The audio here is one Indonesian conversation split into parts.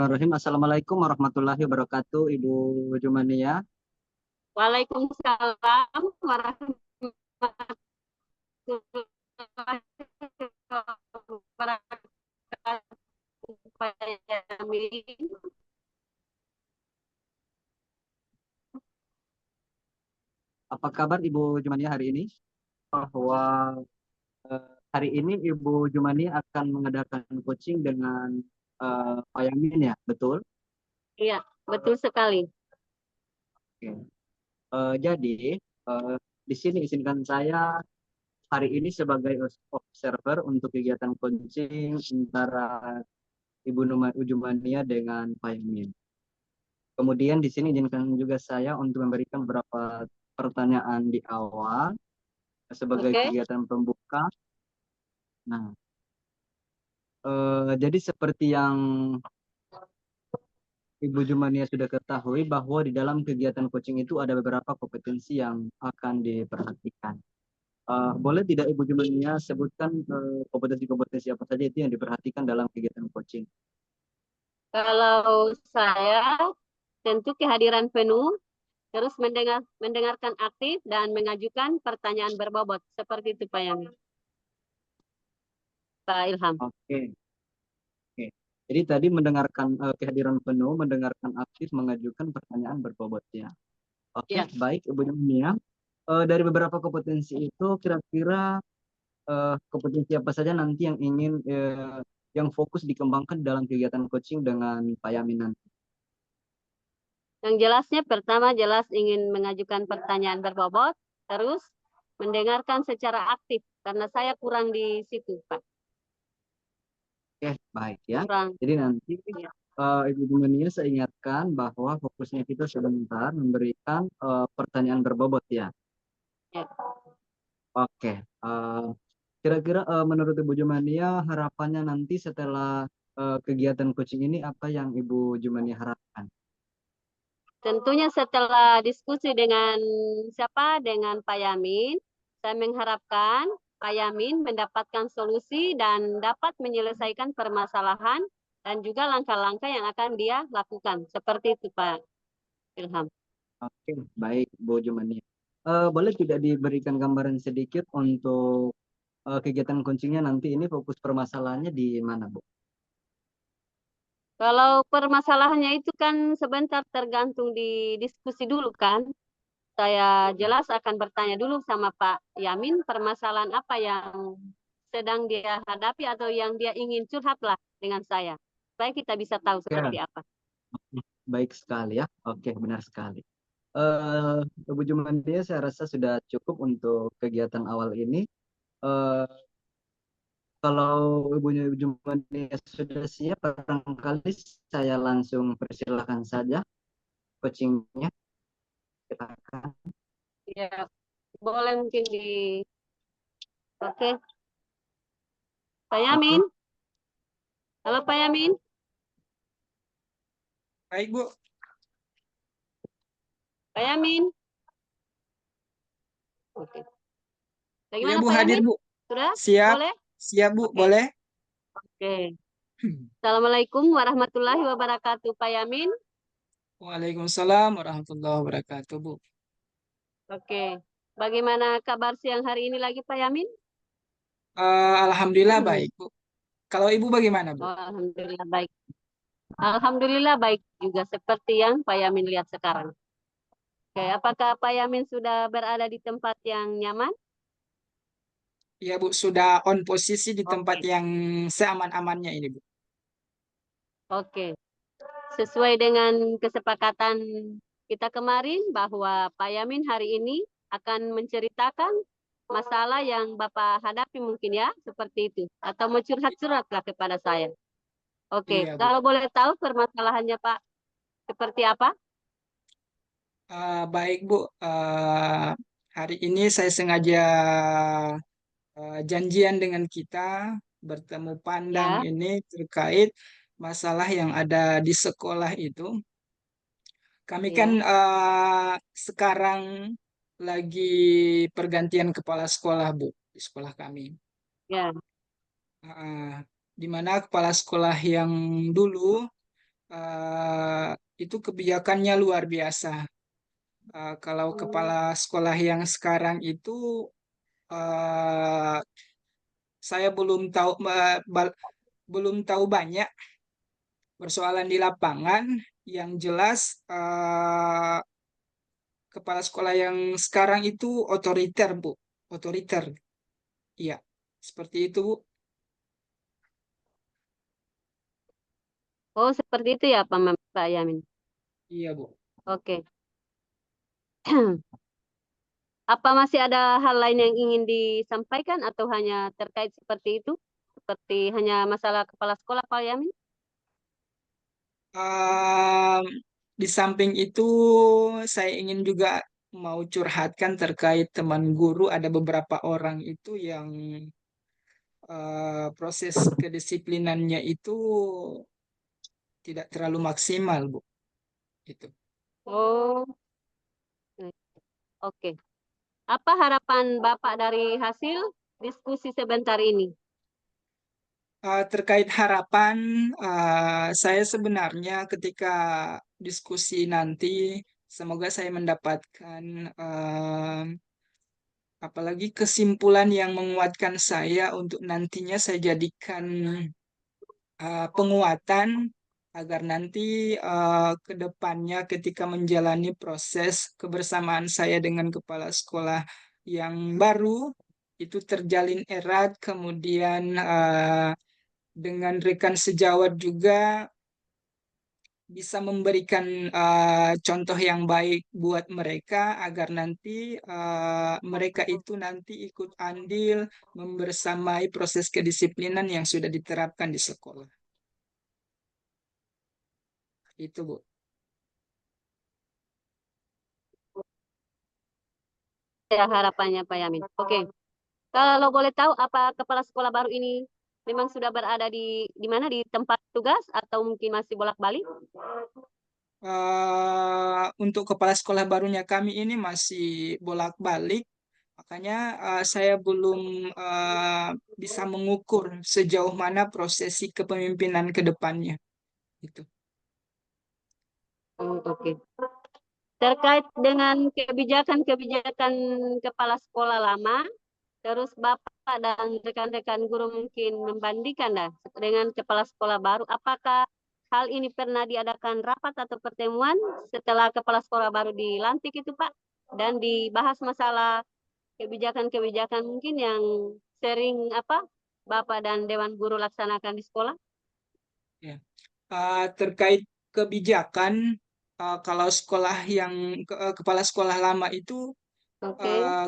Bismillahirrahmanirrahim. Assalamualaikum warahmatullahi wabarakatuh, Ibu Jumania. Waalaikumsalam warahmatullahi wabarakatuh. Pak Yamin. Apa kabar Ibu Jumania hari ini? Bahwa hari ini Ibu Jumania akan mengadakan coaching dengan Pak Yamin ya, betul? Iya, betul sekali. Oke. Jadi di sini izinkan saya hari ini sebagai observer untuk kegiatan coaching antara Ibu Jumania dengan Pak Yamin. Kemudian di sini izinkan juga saya untuk memberikan beberapa pertanyaan di awal sebagai Oke. kegiatan pembuka. Nah, jadi seperti yang Ibu Jumania sudah ketahui bahwa di dalam kegiatan coaching itu ada beberapa kompetensi yang akan diperhatikan. Boleh tidak Ibu Jumania sebutkan kompetensi-kompetensi apa saja itu yang diperhatikan dalam kegiatan coaching? Kalau saya tentu kehadiran penuh, terus mendengarkan aktif dan mengajukan pertanyaan berbobot seperti itu Pak Yamin. Pak Ilham. Oke, oke. Jadi tadi mendengarkan kehadiran penuh, mendengarkan aktif, mengajukan pertanyaan berbobot ya. Oke, Ya. baik Ibu Jumania. Dari beberapa kompetensi itu kira-kira kompetensi apa saja nanti yang ingin yang fokus dikembangkan dalam kegiatan coaching dengan Pak Yamin nanti? Yang jelasnya pertama jelas ingin mengajukan pertanyaan berbobot, terus mendengarkan secara aktif karena saya kurang di situ Pak. Oke, baik ya. Kurang. Jadi nanti Ya. Ibu Jumania saya ingatkan bahwa fokusnya kita sebentar memberikan pertanyaan berbobot ya. Ya. Oke, kira-kira menurut Ibu Jumania harapannya nanti setelah kegiatan coaching ini apa yang Ibu Jumania harapkan? Tentunya setelah diskusi dengan siapa? Dengan Pak Yamin, saya mengharapkan Pak Yamin mendapatkan solusi dan dapat menyelesaikan permasalahan dan juga langkah-langkah yang akan dia lakukan. Seperti itu Pak Ilham. Oke, baik Bu Jumania. Boleh tidak diberikan gambaran sedikit untuk kegiatan coachingnya nanti ini fokus permasalahannya di mana, Bu? Kalau permasalahannya itu kan sebentar tergantung di diskusi dulu kan. Saya jelas akan bertanya dulu sama Pak Yamin permasalahan apa yang sedang dia hadapi atau yang dia ingin curhat lah dengan saya. Supaya kita bisa tahu Ya, seperti apa. baik sekali ya. Oke, benar sekali. Eh, Bu Jumania, saya rasa sudah cukup untuk kegiatan awal ini. Eh, Kalau Ibu Jumania sudah siap, barangkali saya langsung persilahkan saja coachingnya. Silakan. Ya, boleh mungkin Oke, Pak Oke, Yamin. Halo Pak Yamin. Baik, Bu. Pak Yamin. Oke. Ya, Bagaimana Bu, Pak hadir, Yamin? Bu. Sudah? Siap. Boleh? Siap, Bu. Oke. Boleh. Oke. Assalamualaikum warahmatullahi wabarakatuh Pak Yamin. Waalaikumsalam warahmatullahi wabarakatuh, Bu. Oke. Bagaimana kabar siang hari ini lagi Pak Yamin? Alhamdulillah baik, Bu. Kalau Ibu bagaimana, Bu? Oh, Alhamdulillah baik. Alhamdulillah baik juga seperti yang Pak Yamin lihat sekarang. Oke, apakah Pak Yamin sudah berada di tempat yang nyaman? Ya, Bu. Sudah on posisi di tempat Oke, yang seaman-amannya ini, Bu. oke. Sesuai dengan kesepakatan kita kemarin bahwa Pak Yamin hari ini akan menceritakan masalah yang Bapak hadapi mungkin ya, seperti itu. Atau mau curhat-curhatlah kepada saya. Oke, Iya, Bu. kalau boleh tahu permasalahannya Pak, seperti apa? Baik, Bu. Hari ini saya sengaja janjian dengan kita bertemu pandang Ya, ini terkait masalah yang ada di sekolah itu. Kami kan ya, sekarang lagi pergantian kepala sekolah, Bu, di sekolah kami. ya, Uh, di mana kepala sekolah yang dulu eh, itu kebijakannya luar biasa. Kalau kepala sekolah yang sekarang itu eh, saya belum tahu banyak persoalan di lapangan. Yang jelas kepala sekolah yang sekarang itu otoriter, Bu. Otoriter. Iya. Seperti itu, Bu. Oh, seperti itu ya, Pak Yamin. Iya, Bu. Oke. Apa masih ada hal lain yang ingin disampaikan atau hanya terkait seperti itu? Seperti hanya masalah kepala sekolah, Pak Yamin? Ehm, di samping itu, saya ingin juga mau curhatkan terkait teman guru. Ada beberapa orang itu yang proses kedisiplinannya itu tidak terlalu maksimal, Bu. Itu. Oh, oke. Apa harapan Bapak dari hasil diskusi sebentar ini? Terkait harapan, saya sebenarnya ketika diskusi nanti, semoga saya mendapatkan apalagi kesimpulan yang menguatkan saya untuk nantinya saya jadikan penguatan agar nanti ke depannya ketika menjalani proses kebersamaan saya dengan kepala sekolah yang baru itu terjalin erat, kemudian dengan rekan sejawat juga bisa memberikan contoh yang baik buat mereka agar nanti mereka itu nanti ikut andil membersamai proses kedisiplinan yang sudah diterapkan di sekolah. Itu, Bu. Ya, harapannya Pak Yamin. Oke. Kalau boleh tahu, apa kepala sekolah baru ini memang sudah berada di mana, di tempat tugas atau mungkin masih bolak-balik? Untuk kepala sekolah barunya kami ini masih bolak-balik, makanya saya belum bisa mengukur sejauh mana prosesi kepemimpinan ke depannya. Itu. Oh, oke. Terkait dengan kebijakan-kebijakan kepala sekolah lama, terus Bapak dan rekan-rekan guru mungkin membandingkan dah dengan kepala sekolah baru. Apakah hal ini pernah diadakan rapat atau pertemuan setelah kepala sekolah baru dilantik itu, Pak? Dan dibahas masalah kebijakan-kebijakan mungkin yang sering Bapak dan Dewan Guru laksanakan di sekolah? Ya. Terkait kebijakan, kalau sekolah yang kepala sekolah lama itu Oke. eh,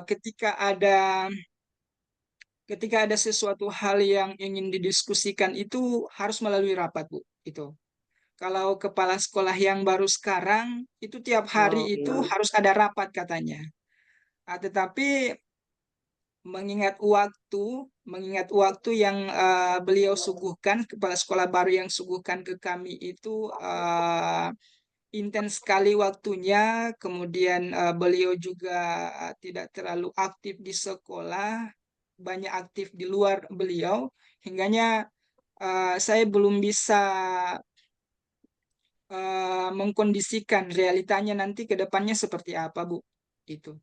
ketika ada sesuatu hal yang ingin didiskusikan itu harus melalui rapat, Bu. Itu. Kalau kepala sekolah yang baru sekarang itu tiap hari Oh, itu iya. harus ada rapat katanya. Tetapi mengingat waktu yang beliau suguhkan, kepala sekolah baru yang suguhkan ke kami itu intens sekali waktunya, kemudian beliau juga tidak terlalu aktif di sekolah, banyak aktif di luar beliau, hingganya saya belum bisa mengkondisikan realitanya nanti ke depannya seperti apa, Bu. Itu.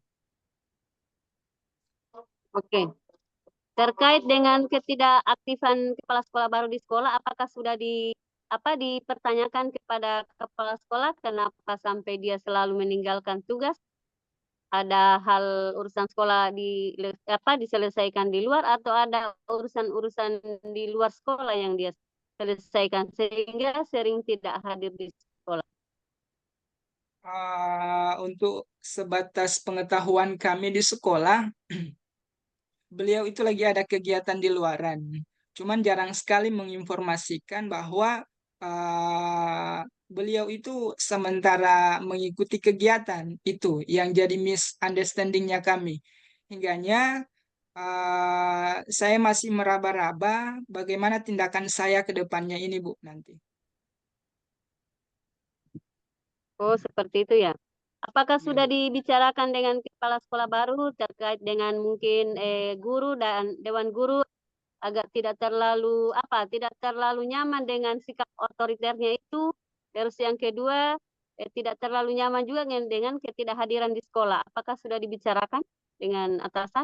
Oke. Terkait dengan ketidakaktifan kepala sekolah baru di sekolah, apakah sudah dipertanyakan kepada kepala sekolah kenapa sampai dia selalu meninggalkan tugas? Ada hal urusan sekolah diselesaikan di luar atau ada urusan-urusan di luar sekolah yang dia selesaikan sehingga sering tidak hadir di sekolah. Untuk sebatas pengetahuan kami di sekolah, beliau itu lagi ada kegiatan di luaran. Cuman jarang sekali menginformasikan bahwa beliau itu sementara mengikuti kegiatan itu yang jadi misunderstandingnya kami. Hingganya saya masih meraba-raba bagaimana tindakan saya ke depannya ini, Bu, nanti. Oh, seperti itu ya. Apakah Iya, sudah Bu. dibicarakan dengan kepala sekolah baru terkait dengan mungkin guru dan dewan guru agak tidak terlalu nyaman dengan sikap otoriternya itu, Terus yang kedua, tidak terlalu nyaman juga dengan ketidakhadiran di sekolah. Apakah sudah dibicarakan dengan atasan?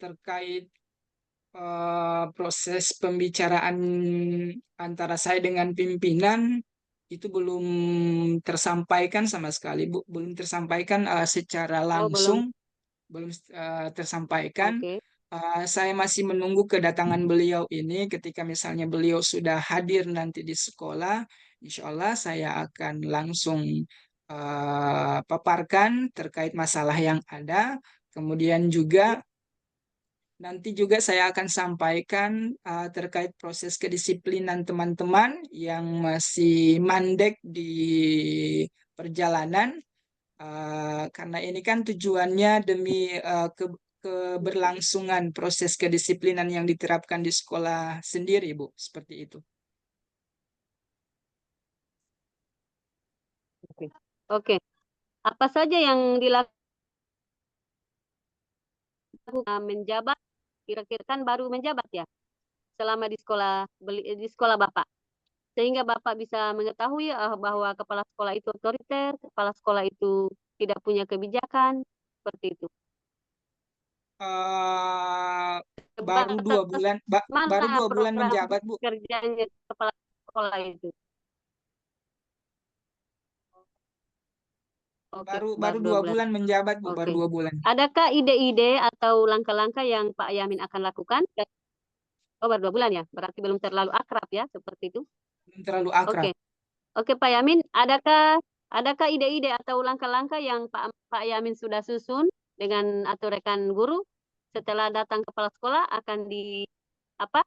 Terkait proses pembicaraan antara saya dengan pimpinan itu belum tersampaikan sama sekali, Bu. Belum tersampaikan secara Oh, belum. langsung, belum tersampaikan. Oke. Saya masih menunggu kedatangan beliau ini. Ketika misalnya beliau sudah hadir nanti di sekolah, insya Allah saya akan langsung paparkan terkait masalah yang ada. Kemudian juga nanti juga saya akan sampaikan terkait proses kedisiplinan teman-teman yang masih mandek di perjalanan. Karena ini kan tujuannya demi keberlangsungan proses kedisiplinan yang diterapkan di sekolah sendiri, Bu. Seperti itu. Oke. Oke. Apa saja yang dilakukan menjabat? Kira-kira kan baru menjabat ya selama di sekolah Bapak. Sehingga Bapak bisa mengetahui bahwa kepala sekolah itu otoriter, kepala sekolah itu tidak punya kebijakan, seperti itu. Eh, baru 2 bulan, baru Mana 2 bulan program menjabat, Bu. kerjanya kepala sekolah itu? Oke, Baru baru baru dua dua bulan. bulan menjabat, Bu. Baru Oke. 2 bulan. Adakah ide-ide atau langkah-langkah yang Pak Yamin akan lakukan? Oh, baru 2 bulan ya, berarti belum terlalu akrab ya, seperti itu. Belum terlalu Oke, akrab. oke Pak Yamin, adakah ide-ide atau langkah-langkah yang Pak Yamin sudah susun dengan atau rekan guru setelah datang kepala sekolah akan apa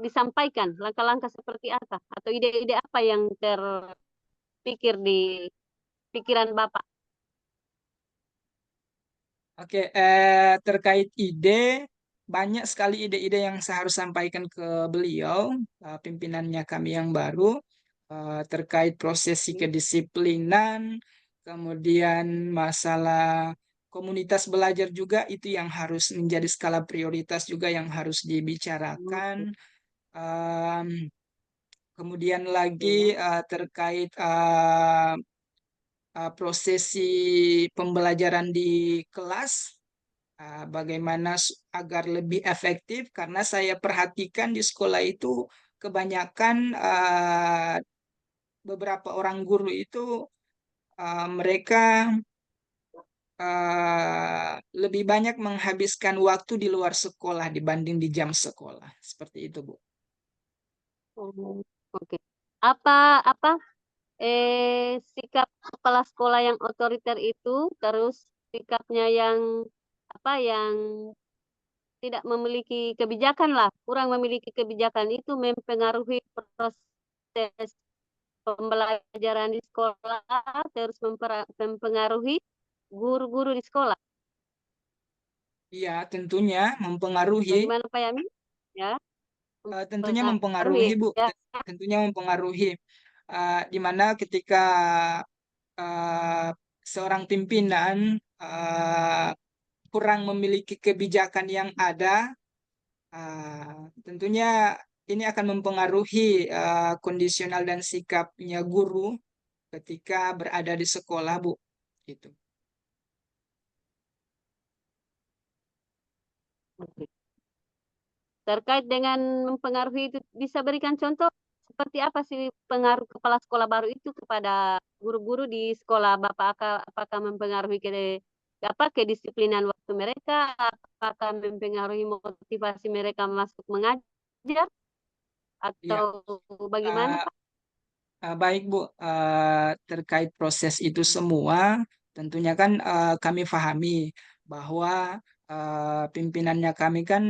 disampaikan langkah-langkah seperti apa atau ide-ide apa yang terpikir di pikiran Bapak? Oke, terkait ide, banyak sekali ide-ide yang saya harus sampaikan ke beliau, pimpinannya kami yang baru, terkait prosesi kedisiplinan, kemudian masalah komunitas belajar juga itu yang harus menjadi skala prioritas juga yang harus dibicarakan. Oke, Em, Kemudian lagi ya. terkait prosesi pembelajaran di kelas, bagaimana agar lebih efektif karena saya perhatikan di sekolah itu kebanyakan beberapa orang guru itu mereka lebih banyak menghabiskan waktu di luar sekolah dibanding di jam sekolah. Seperti itu, Bu. Oh, oke. Apa apa sikap kepala sekolah yang otoriter itu, terus sikapnya yang yang tidak memiliki kebijakan lah, kurang memiliki kebijakan itu mempengaruhi proses pembelajaran di sekolah, terus mempengaruhi guru-guru di sekolah. Iya, tentunya mempengaruhi. Bagaimana Pak Yamin? Ya, Tentunya mempengaruhi, mempengaruhi. Bu. Ya, Tentunya mempengaruhi. Di mana ketika uh, seorang pimpinan kurang memiliki kebijakan yang ada, tentunya ini akan mempengaruhi kondisional dan sikapnya guru ketika berada di sekolah, Bu. Gitu. oke. Terkait dengan mempengaruhi itu, bisa berikan contoh seperti apa sih pengaruh kepala sekolah baru itu kepada guru-guru di sekolah Bapak? Apakah mempengaruhi kedisiplinan waktu mereka? Apakah mempengaruhi motivasi mereka masuk mengajar? Iya, Atau bagaimana, uh, Pak? baik, Bu. Terkait proses itu semua, tentunya kan kami pahami bahwa pimpinannya kami kan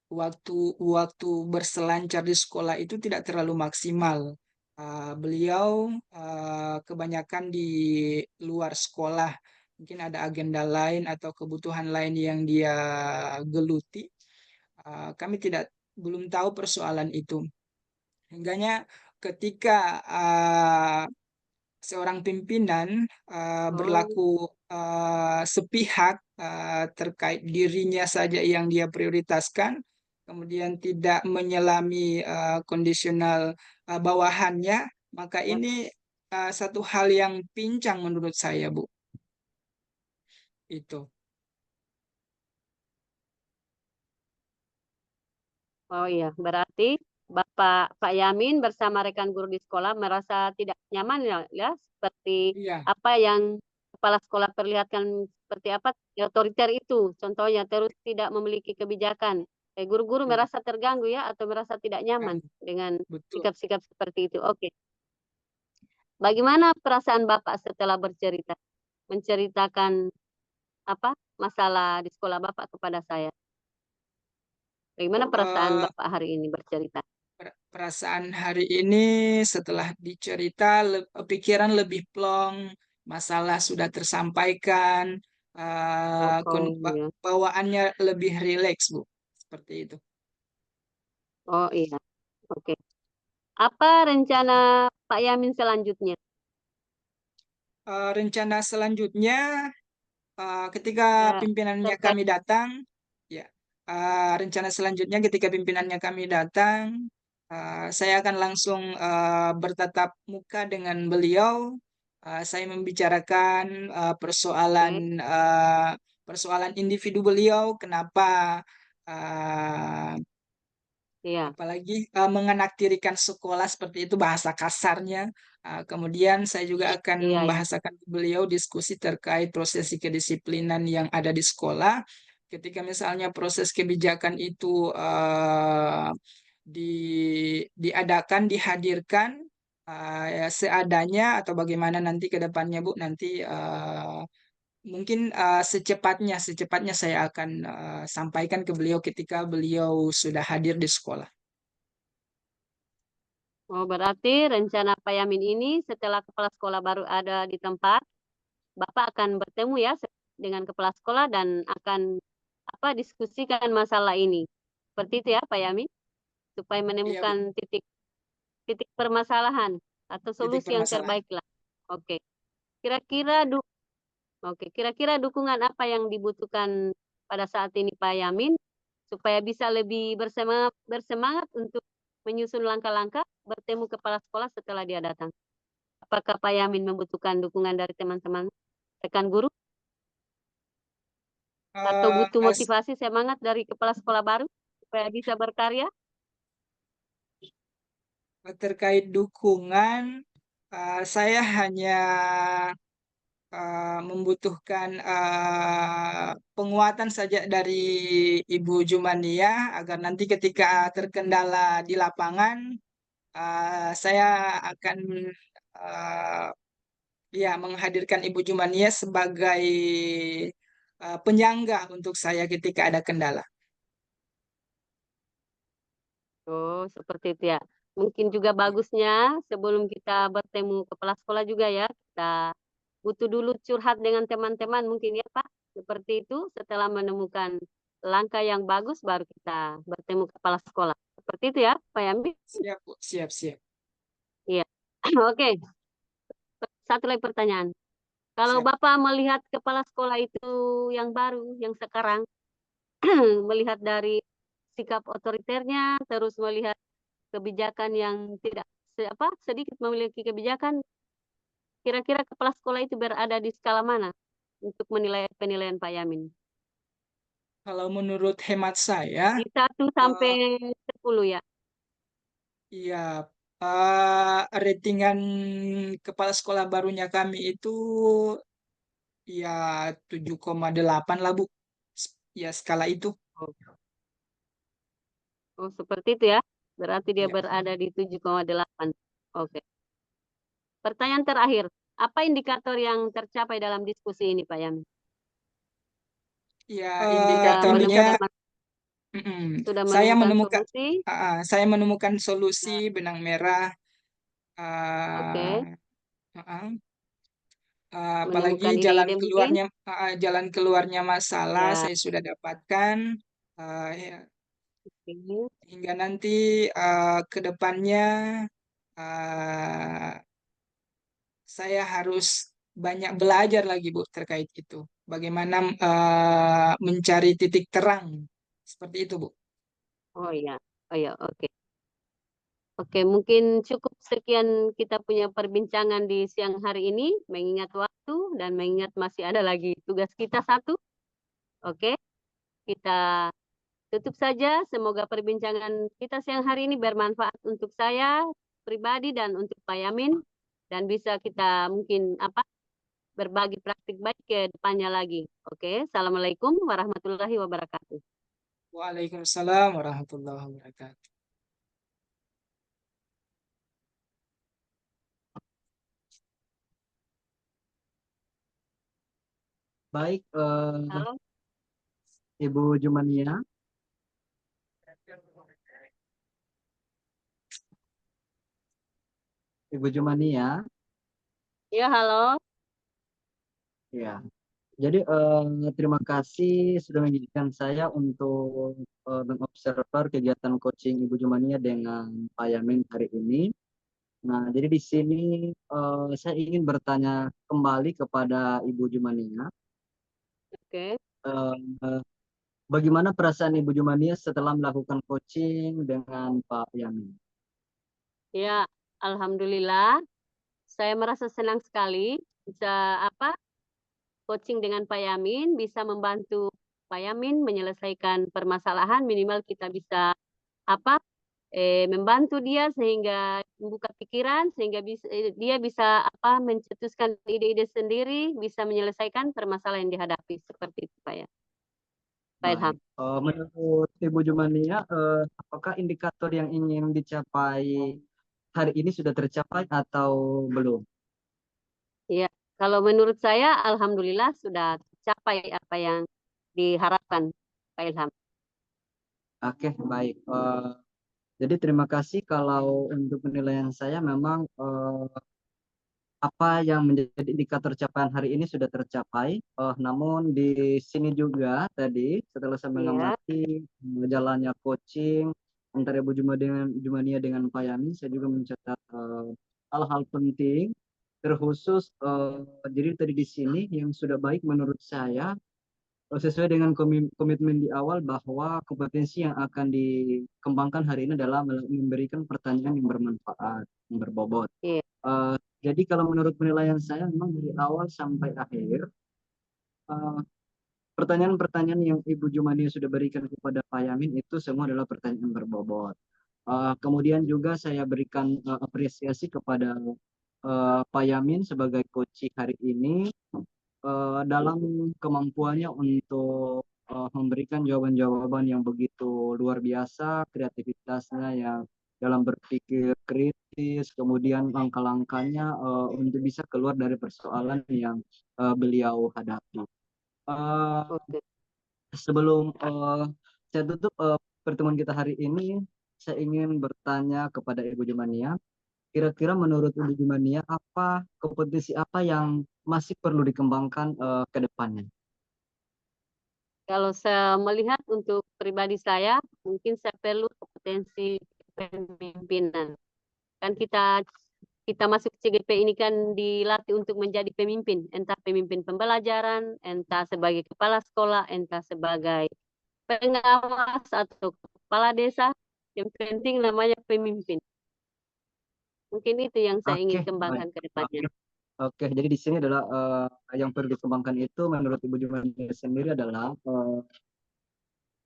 waktu waktu berselancar di sekolah itu tidak terlalu maksimal. Beliau kebanyakan di luar sekolah, mungkin ada agenda lain atau kebutuhan lain yang dia geluti. Kami tidak belum tahu persoalan itu. Hingganya ketika seorang pimpinan Oh, berlaku sepihak terkait dirinya saja yang dia prioritaskan, kemudian tidak menyelami kondisional bawahannya, maka Ya. ini satu hal yang pincang menurut saya, Bu. Itu. Oh iya, berarti Pak Yamin bersama rekan guru di sekolah merasa tidak nyaman ya, ya seperti Iya, apa yang kepala sekolah perlihatkan seperti apa otoriter itu, contohnya terus tidak memiliki kebijakan. Guru-guru iya, merasa terganggu ya atau merasa tidak nyaman dengan betul. sikap-sikap seperti itu. Oke, bagaimana perasaan Bapak setelah bercerita, menceritakan apa masalah di sekolah Bapak kepada saya? Bagaimana perasaan Eh, Bapak hari ini bercerita? Perasaan hari ini setelah dicerita, pikiran lebih plong, masalah sudah tersampaikan, Oh iya. bawaannya lebih rileks, Bu. Seperti itu. Oh iya, oke. Apa rencana Pak Yamin selanjutnya? Rencana selanjutnya, ketika Ya, pimpinannya terkait kami datang, ya, rencana selanjutnya ketika pimpinannya kami datang, saya akan langsung bertatap muka dengan beliau. Saya membicarakan persoalan oke, persoalan individu beliau, kenapa uh, iya, apalagi mengenaktirikan sekolah seperti itu bahasa kasarnya. Kemudian saya juga akan iya, iya. membahasakan ke beliau diskusi terkait prosesi kedisiplinan yang ada di sekolah. Ketika misalnya proses kebijakan itu diadakan, dihadirkan ya seadanya atau bagaimana nanti ke depannya Bu, nanti mungkin secepatnya saya akan sampaikan ke beliau ketika beliau sudah hadir di sekolah. Oh, berarti rencana Pak Yamin ini setelah kepala sekolah baru ada di tempat, Bapak akan bertemu ya dengan kepala sekolah dan akan apa diskusikan masalah ini. Seperti itu ya Pak Yamin, supaya Iya, Bu. menemukan titik titik permasalahan atau Titik solusi yang permasalahan. terbaik lah. Oke. Kira-kira Oke, kira-kira dukungan apa yang dibutuhkan pada saat ini Pak Yamin supaya bisa lebih bersemangat untuk menyusun langkah-langkah bertemu kepala sekolah setelah dia datang? Apakah Pak Yamin membutuhkan dukungan dari teman-teman rekan guru atau butuh Eh, s- motivasi semangat dari kepala sekolah baru supaya bisa berkarya? Terkait dukungan, saya hanya membutuhkan penguatan saja dari Ibu Jumania agar nanti ketika terkendala di lapangan, saya akan uh, ya menghadirkan Ibu Jumania sebagai penyangga untuk saya ketika ada kendala. Oh, seperti itu ya. Mungkin juga bagusnya sebelum kita bertemu kepala sekolah juga ya, kita butuh dulu curhat dengan teman-teman mungkin ya Pak. Seperti itu setelah menemukan langkah yang bagus baru kita bertemu kepala sekolah. Seperti itu ya Pak Yambi. Siap, Bu. Siap, siap, Iya. Oke, satu lagi pertanyaan. Kalau siap. Bapak melihat kepala sekolah itu yang baru, yang sekarang, melihat dari sikap otoriternya, terus melihat kebijakan yang tidak sedikit memiliki kebijakan, kira-kira kepala sekolah itu berada di skala mana untuk menilai penilaian Pak Yamin? Kalau menurut hemat saya, Di satu eh, sampai 10 ya. ya ratingan kepala sekolah barunya kami itu ya 7,8 lah, Bu. Ya skala itu. Oh, oh, seperti itu ya. Berarti dia Ya. berada di 7,8. Oke. Pertanyaan terakhir. Apa indikator yang tercapai dalam diskusi ini, Pak Yamin? Ya Sudah indikatornya, menemukan mm-mm. sudah Saya menemukan menemukan solusi? saya menemukan Nah, solusi benang merah. oke. uh, uh, Apalagi Menemukan ide-ide mungkin? jalan keluarnya masalah Ya. saya sudah dapatkan. Ya, Oke. hingga nanti ke depannya uh, saya harus banyak belajar lagi Bu terkait itu. Bagaimana mencari titik terang seperti itu Bu. Oh iya, oh iya, oke. Oke, mungkin cukup sekian kita punya perbincangan di siang hari ini, mengingat waktu dan mengingat masih ada lagi tugas kita satu. Oke, kita tutup saja. Semoga perbincangan kita siang hari ini bermanfaat untuk saya pribadi dan untuk Pak Yamin, dan bisa kita mungkin berbagi praktik baik ke depannya lagi. Oke, Assalamualaikum warahmatullahi wabarakatuh. Waalaikumsalam warahmatullahi wabarakatuh. Baik, Halo. Ibu Jumania. Ibu Jumania. Ya, halo. Ya. Jadi terima kasih sudah mengizinkan saya untuk mengobserver kegiatan coaching Ibu Jumania dengan Pak Yamin hari ini. Nah, jadi di sini saya ingin bertanya kembali kepada Ibu Jumania. Oke. eh, Bagaimana perasaan Ibu Jumania setelah melakukan coaching dengan Pak Yamin? Ya, alhamdulillah. Saya merasa senang sekali bisa coaching dengan Pak Yamin, bisa membantu Pak Yamin menyelesaikan permasalahan, minimal kita bisa apa membantu dia sehingga membuka pikiran, sehingga dia bisa mencetuskan ide-ide sendiri, bisa menyelesaikan permasalahan yang dihadapi seperti itu Pak ya. Pak Ilham. Baik, menurut Ibu Jumania, apakah indikator yang ingin dicapai hari ini sudah tercapai atau belum? Ya, kalau menurut saya alhamdulillah sudah tercapai apa yang diharapkan Pak Ilham. Oke, baik. Jadi terima kasih kalau untuk penilaian saya memang apa yang menjadi indikator capaian hari ini sudah tercapai. Namun di sini juga tadi setelah saya Iya, mengamati jalannya coaching antara Ibu Jumania dengan Pak Yamin, saya juga mencatat hal-hal penting terkhusus jadi tadi di sini yang sudah baik menurut saya sesuai dengan komitmen di awal bahwa kompetensi yang akan dikembangkan hari ini adalah memberikan pertanyaan yang bermanfaat, yang berbobot. iya, Eh, jadi kalau menurut penilaian saya memang dari awal sampai akhir eh, pertanyaan-pertanyaan yang Ibu Jumania sudah berikan kepada Pak Yamin itu semua adalah pertanyaan berbobot. Kemudian juga saya berikan apresiasi kepada Pak Yamin sebagai coach hari ini dalam kemampuannya untuk memberikan jawaban-jawaban yang begitu luar biasa, kreativitasnya yang dalam berpikir kritis, kemudian langkah-langkahnya untuk bisa keluar dari persoalan yang beliau hadapi. Eh, oke. Sebelum saya tutup pertemuan kita hari ini, saya ingin bertanya kepada Ibu Jumania, kira-kira menurut Ibu Jumania apa kompetensi apa yang masih perlu dikembangkan ke depannya? Kalau saya melihat untuk pribadi saya, mungkin saya perlu kompetensi kepemimpinan. Kan kita masuk CGP ini kan dilatih untuk menjadi pemimpin, entah pemimpin pembelajaran, entah sebagai kepala sekolah, entah sebagai pengawas atau kepala desa. Yang penting namanya pemimpin. Mungkin itu yang saya Oke, ingin baik. kembangkan ke depannya. Oke, oke. Jadi di sini adalah yang perlu dikembangkan itu menurut Ibu Jumania sendiri adalah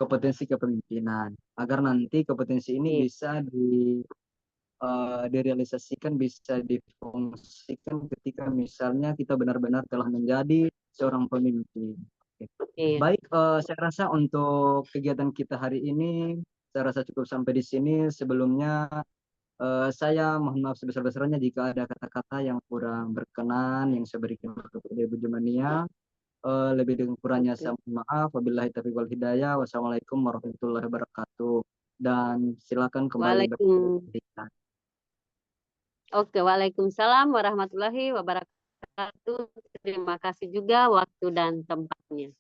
kompetensi kepemimpinan agar nanti kompetensi ini Iya, bisa direalisasikan, bisa difungsikan ketika misalnya kita benar-benar telah menjadi seorang pemimpin. Oke. iya. Baik, saya rasa untuk kegiatan kita hari ini, saya rasa cukup sampai di sini. Sebelumnya, saya mohon maaf sebesar-besarnya jika ada kata-kata yang kurang berkenan yang saya berikan kepada Ibu Jumania. Lebih dengan kurangnya Oke. saya mohon maaf. Wabillahi taufiq wal hidayah. Wassalamualaikum warahmatullahi wabarakatuh. Dan silakan kembali Waalaikum. beraktivitas. Oke, Waalaikumsalam warahmatullahi wabarakatuh. Terima kasih juga waktu dan tempatnya.